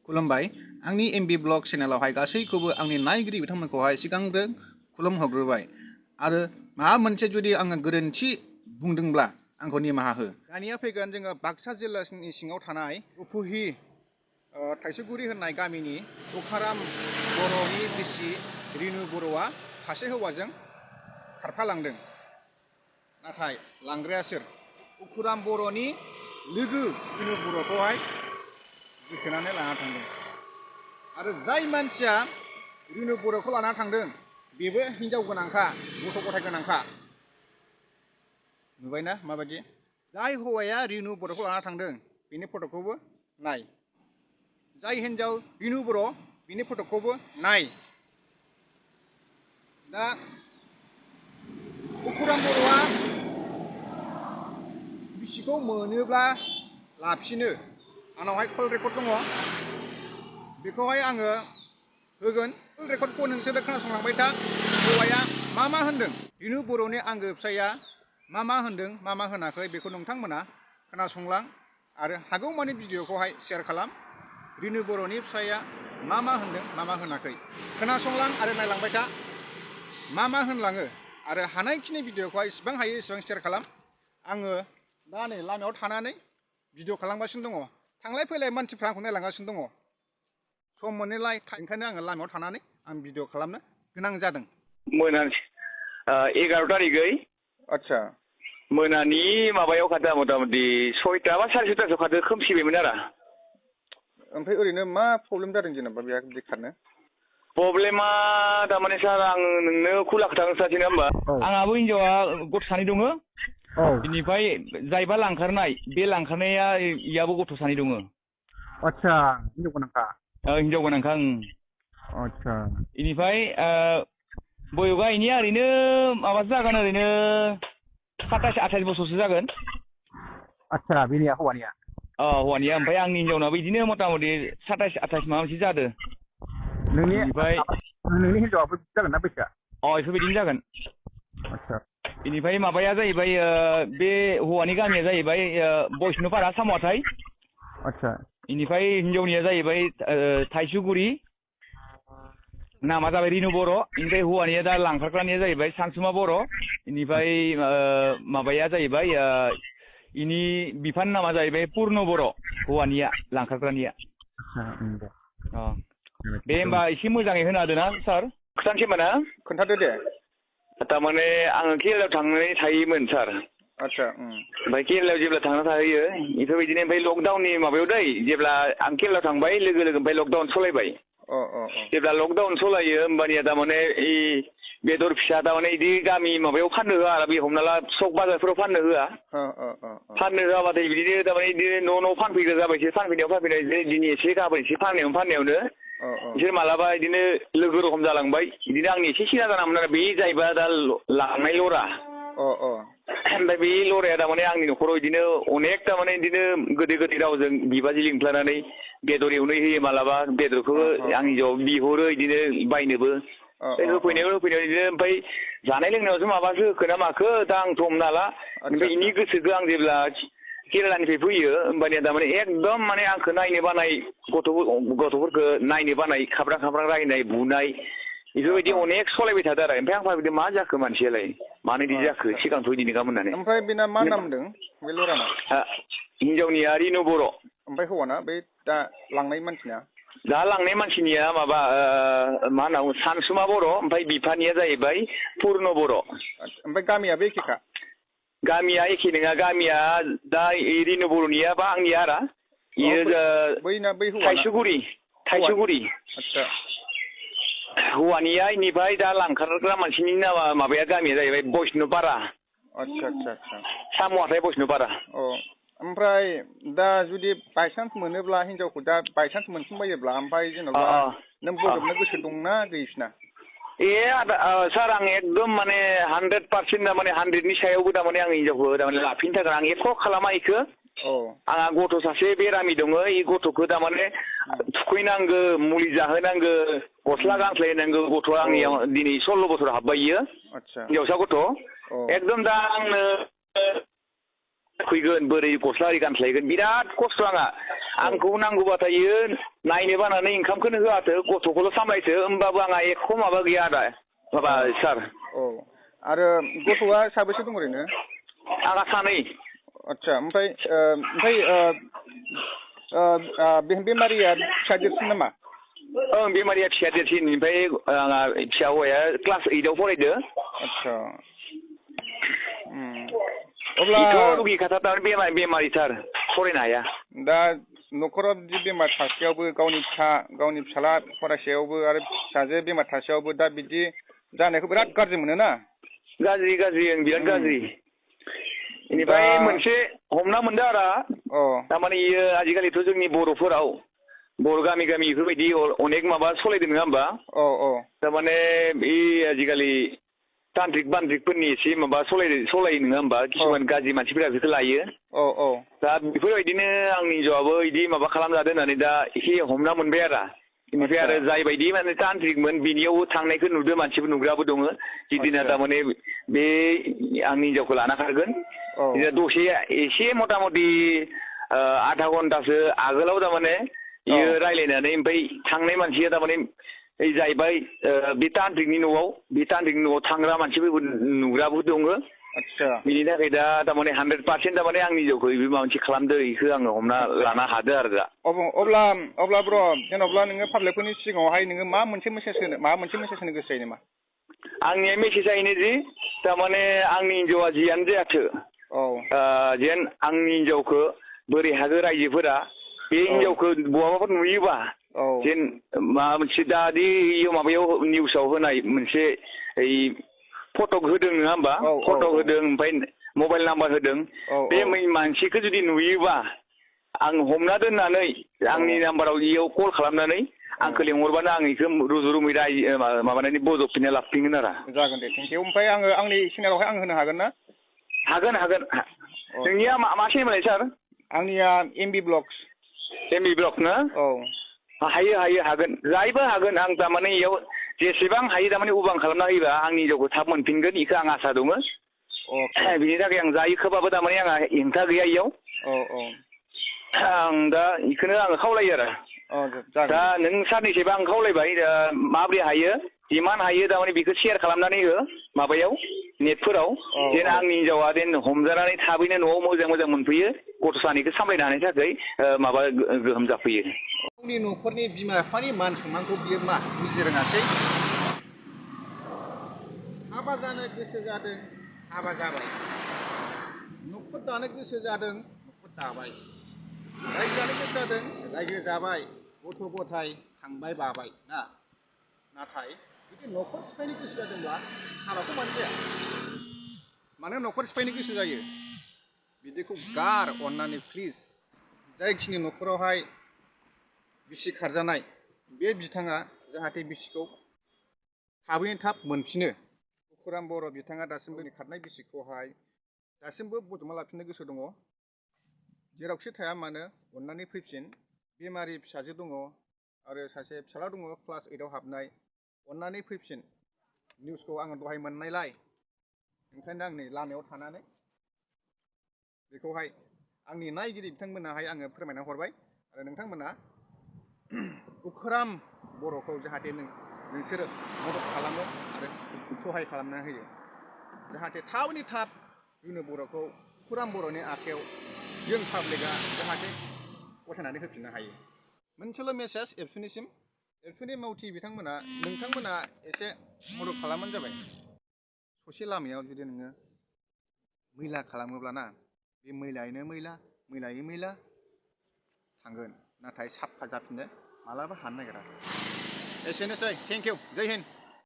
खुलुमबाय आंनि MB blog चेनेलावहाय गासैखौबो आंनि नायगिरि बिथांमोनखौहाय सिगांग्रो खुलुमहरग्रोबाय आरो माबा मोनसे जुदि आङो गोरोन्थि बुंदोंब्ला आंखौ निमाहा हो। दानिया फैगोन जोङो बाक्सा जिल्लानि सिङाव थानाय उफुहि थाइसुगुरि होननाय गामिनि उखाराम बर'नि बिसि रिनु बर'आ सासे हौवाजों खारफालांदों। नाथाय लांग्राया सोर? उखुराम बर'नि लोगो रिनु बर'खौहाय गोसोनानै लाना थांदों आरो जाय मानसिया रिनु बर'खौ लाना थांदों बेबो हिनजाव गोनांखा, गथ' गथाय गोनांखा। नुबायना माबायदि? जाय हौवाया रिनु बर'खौ लाना थांदों बिनि फट'खौबो नाय, जाय हिनजाव रिनु बर' बिनि फट'खौबो नाय। दा उखुराम बर'आ बिसिखौ मोनोब्ला लाफिनो। आंनावहाय कल रेकर्ड दङ, बेखौहाय आङो होगोन। कल रेकर्डखौ नोंसोरो खोनासंलांबाय था। हौवाया मा होनदों, रिनु बर'नि आंगो फिसाया मा होनदों मा होनाखै बेखौ नोंथांमोना खोनासंलां आरो हागौमानि भिडिअखौहाय शेयार खालाम। रिनु बर'नि फिसाया मा होनदों मा होनाखै खोनासंलां आरो नायलांबाय था मा होनलाङो आरो हानायखिनि भिडिअखौहाय इसेबां हायो इसेबां शेयार खालाम। आङो दा नै लामायाव थानानै भिडिअ खालामगासिनो दङ। थांलाय फैलाय मानसिफ्रा आंखौ नायलांगासिनो दङ। सम मोनैलाय ओंखायनो आङो लामायाव थानानै आं भिडिअ खालामनो गोनां जादों। मोनानि 11 तारिखै आदसा मोनानि माबायाव खारदों, मथा मथि 6टा बा 6:30 खारदों, खोमसिबायमोन आरो। ओमफ्राय ओरैनो मा प्रब्लेम जादों जेनेबा बेहा बिदि खारनो? प्रब्लेमा थारमाने सार, आं नोंनो खुला खोथा खोन्थासै नङा होमबा? आंहाबो हिनजावा गथ' सानै दङ। बेनिफ्राय जायबा लांखारनाय बे लांखारनाया इयाबो गथ' सानै दङ। आदसा हिनजाव गोनांखा? हिनजाव गोनांखा। आदसा बेनिफ्राय बयगा इनिया ओरैनो माबासो जागोन, ओरैनो 27-28 बोसोरसो जागोन। आदसा बेनिया हौवानिया? हौवानिया। ओमफ्राय आंनि हिनजावनाबो बिदिनो मथा मथि 27-28 माबा मोनसे जादों। नोंनि हिनजावाबो जागोन ना बैसोआ? बेफोरबायदिनो जागोन। आदसा बेनिफ्राय माबाया जाहैबाय, बे हौवानि गामिया जाहैबाय बैष्ण'पारा साम'हाथाइ। आदसा बेनिफ्राय हिनजावनिया जाहैबाय थाइसुगुरि, नामा जाबाय रिनु बर'। बेनिफ्राय हौवानिया दा लांखारग्रानिया जाहैबाय सानसुमा बर'। बेनिफ्राय माबाया जाहैबाय इनि बिफानि नामा जाहैबाय पुर्न बर', हौवानिया लांखारग्रानिया। दे होमबा एसे मोजाङै होनो हादों ना सार? खोथानोसै होमबा ना? खोन्थादो दे। थारमाने आङो केरेलायाव थांनानै थायोमोन सार। आदसा ओमफ्राय केरेलायाव जेब्ला थांना थाहैयो बेफोरबायदिनो, ओमफ्राय लकडाउननि माबायाव दै, जेब्ला आं केरेलायाव थांबाय लोगो ओमफ्राय लकडाउन सलायबाय। जेब्ला लकडाउन सलायो होमबानिया थारमाने बेदर फिसा थारमाने बिदि गामि माबायाव फाननो होआ आरो, बे हमना ला सक बाजारफोराव फाननो होआ। फाननो होआबाथाय बिदिनो थारमाने बिदिनो न' फानफैग्रा जाबायसो। फानफैनाय दिनै एसे गाबोन एसे फाननायावनो बिसोर मालाबा बिदिनो लोगो रखम जालांबाय। बिदिनो आंनि एसे सिना जानामोन आरो बे जाहैबा दा लांनाय लरा। ओमफ्राय बे लराया थारमाने आंनि न'खराव बिदिनो अनेक थारमाने बिदिनो गोदै रावजों बिबाजै लिंफ्लानानै बेदर एवनाय होयो। मालाबा बेदरखौ आंनि ज'आव बिहरो बिदिनो बायनोबो। होफैनायाव बिदिनो, ओमफ्राय जानाय लोंनायावसो माबासो होखो ना माखो दा आंथ' हमनो हाला। ओमफ्राय बेनि गोसोखौ आं जेब्ला केरेलानिफ्राय फैयो होमबानिया थारमाने एकदम माने आंखौ नायनो बानाय, गथ'फोरखौ नायनो बानाय, खाब्रां रायनाय, बुनाय, बेफोरबायदि अनेक सलायबाय थादों आरो। ओमफ्राय आं भाबिदों मा जाखो मानसियालाय, मानो बिदि जाखो, सिगांथ' बिदि नङामोन होननानै। ओमफ्राय बेना मा नाम होनदों बे लराना? हिनजावनिया रिनु बर'। ओमफ्राय हौवाना बै दा लांनाय मानसिना? दा लांनाय मानसिनिया माबा मा होनना बुङो, सानसुमा बर'। ओमफ्राय बिफानिया जाहैबाय पुर्न बर'। ओमफ्राय गामियाबो एखेखा? गामिया एखे नङा। गामिया दा रिनु बर'निया बा आंनिया आरो थाइसुगुरि। आदसा हौवानिया इनिफ्राय दा लांखारग्रा मानसिनि नामा माबाया गामिया जाहैबाय बैष्ण'पारा। आदसा साम'हाथाइ बैष्ण'पारा। ओमफ्राय दा जुदि बायसान्स मोनोब्ला हिनजावखौ, दा बायसान्स मोनफिनबायोब्ला, ओमफ्राय जेनेबा नों बजबनो गोसो दंना गैसिना? सार, आं एकदम माने 100% थारमाने 100नि सायावबो थारमाने आं हिनजावखौ थारमाने लाफिननो थाखाय आं एख' खालामा इखो। आंहा गथ' सासे बेरामि दङ। इ गथ'खौ थारमाने थुखैनांगौ, मुलि जाहोनांगौ, गस्ला गांस्लाय होनांगौ। गथ'आ आंनियाव दिनै 16 बोसोर हाबबाय इयो, हिनजावसा गथ'। एकदम दा आंनो फैगोन बोरै गस्ला आरि गानस्लायगोन, बिराद खस्थ' आंहा। आंखौ नांगौबाथायो नायनो बानानै ओंखामखौनो होआथो गथ'खौल' सामलायथो होमबाबो आंहा एख' माबा गैया आदा माबा सार औ आरो गथ'आ साबेसे दं ओरैनो आंहा सानै आदसा ओमफ्राय बेमारिया फिसा देरसिन नामा ओं बेमारिया फिसा देरसिन ओमफ्राय आंहा फिसा हौवाया क्लास 8आव फरायदो आदसा अब्ला रुगि खाथार बेमारिथार फरायनो हाया दा न'खराव बिदि बेमार थासेयावबो गावनि फिसाला फरायसायावबो आरो फिसाजो बेमार थासेयावबो दा बिदि जानायखौ बिराद गाज्रि मोनोना गाज्रि बिराद गाज्रि बेनिफ्राय मोनसे हमना मोनदों आरो थारमाने इयो आजिखालिथ' जोंनि बर'फोराव बर' गामि बेफोरबायदि अनेक माबा सलायदों नङा होमबा थारमाने बे आजिखालि तान्त्रिक बान्त्रिकफोरनि एसे माबा सलायो नङा होमबा किसुमान गाज्रि मानसिफोरा बेखौ लायो दा बेफोरबायदिनो आंनि हिनजावाबो बिदि माबा खालामजादों होननानै दा एसे हमना मोनबाय आरो बेनिफ्राय आरो जायबायदि माने तान्त्रिकमोन बिनियावबो थांनायखौ नुदों मानसिफोर नुग्राबो दङ जिदिना थारमाने बे आंनि हिनजावखौ लाना खारगोन दसे एसे मथा मथि आधा घन्टासो आगोलाव थारमाने बियो रायज्लायनानै ओमफ्राय थांनाय मानसिया थारमाने जाहैबाय बे तान्त्रिकनि न'आव थांग्रा मानसिफोरबो नुग्राबो दङ बिनि थाखाय दा थारमाने 100% थारमाने आंनि हिनजावखौ बे माबा मोनसे खालामदों बेखौ आङो हमना लानो हादों आरो दा अब्ला ब्र जेन'ब्ला नोङो पाब्लिकफोरनि सिगाङावहाय नोङो माबा मोनसे मेसेज होनो गोसो जायो नामा आंनिया मेसेजआ बेनो जि थारमाने आंनि हिनजावा जियानो जायाथों जेन आंनि हिनजावखौ बोरै हागो रायजोफोरा बे हिनजावखौ बहाबाफोर नुयोबा जेन माबा मोनसे दादि माबायाव निउसाव होनाय मोनसे फटक होदों नङा होमबा फटक होदों ओमफ्राय मबाइल नाम्बार होदों बे मानसिखौ जुदि नुयोबा आं हमना दोननानै आंनि नाम्बाराव इयाव कल खालामनानै आंखौ लिंहरबानो आं बेखौ रुजु रुमै माबानानै बजबफिनना लाफिनगोन आरो जागोन दे थेंकिउ ओमफ्राय आङो आंनि चेनेलावहाय आं होनो हागोन ना हागोन नोंनिया मा चेनेल सार आंनिया एमबि ब्लग्स ना हायो हागोन जायबो हागोन आं थारमाने इयाव जेसेबां हायो थारमाने उबां खालामना होयोबा आंनि हिनजावखौ थाब मोनफिनगोन बेखौ आं आसा दङ बिनि थाखाय आं जायो खोबाबो थारमाने आंहा हेंथा गैया इयाव आं दा बेखौनो आङो खावलायो आरो दा नों साननैसोबा आं खावलायबाय माबोरै हायो जिमान हायो थारमाने बेखौ सेयार खालामनानै हो माबायाव नेटफोराव जेन आंनि हिनजावा जेन हमजानानै थाबैनो न'आव मोजां मोनफैयो गथ' सानैखौ सामलायनो हानायनि थाखाय माबा गोहोम जाफैयो गावनि न'खरनि बिमा बिफानि मान सन्मानखौ बियो मा बुजि रोङासै हाबा जानो गोसो जादों हाबा जाबाय न'खर दानो गोसो जादों न'खर दाबाय रायजो जानो गोसो जादों रायजो जाबाय गथ' गथाय खांबाय बाबाय ना नाथाय जुदि न'खर सिफायनो गोसो जादोंब्ला हाबाखौ मानो जाया मानो न'खर सिफायनो गोसो जायो बिदिखौ गार अननानै प्लिज जायखिनि न'खरावहाय बिसि खारजानाय बे बिथाङा जाहाथे बिसिखौ थाबैनो थाब मोनफिनो खुराम बर' बिथाङा दासिमबो खारनाय बिसिखौहाय दासिमबो बजबना लाफिननो गोसो दङ जेरावखि थाया मानो अननानै फैफिन बेमारि फिसाजो दङ आरो सासे फिसाला दङ क्लास 8आव हाबनाय अननानै फैफिन निउसखौ आङो दहाय मोननायलाय ओंखायनो आं नै लामायाव थानानै बेखौहाय आंनि नायगिरि बिथांमोनाहाय आङो फोरमायना हरबाय आरो नोंथांमोना उखुराम बर'खौ जाहाथे नोंसोरो मदद खालामो आरो सहाय खालामना होयो जाहाथे थाबैनो थाब जोंनि बर'खौ उखुराम बर'नि आखायाव जों पाब्लिकआ जाहाथे गथायनानै होफिननो हायो मोनसेल' मेसेज एबसुनिसिम एबसुनि मावथि नोंथांमोना एसे मदद खालामबानो जाबाय ससे लामायाव जुदि नोङो मैला खालामोब्ला ना बे मैलायैनो मैला थांगोन नाथाय साफा जाफिननो मालाबा हानो नागिरा एसेनोसै थेंक इउ जय हिन्द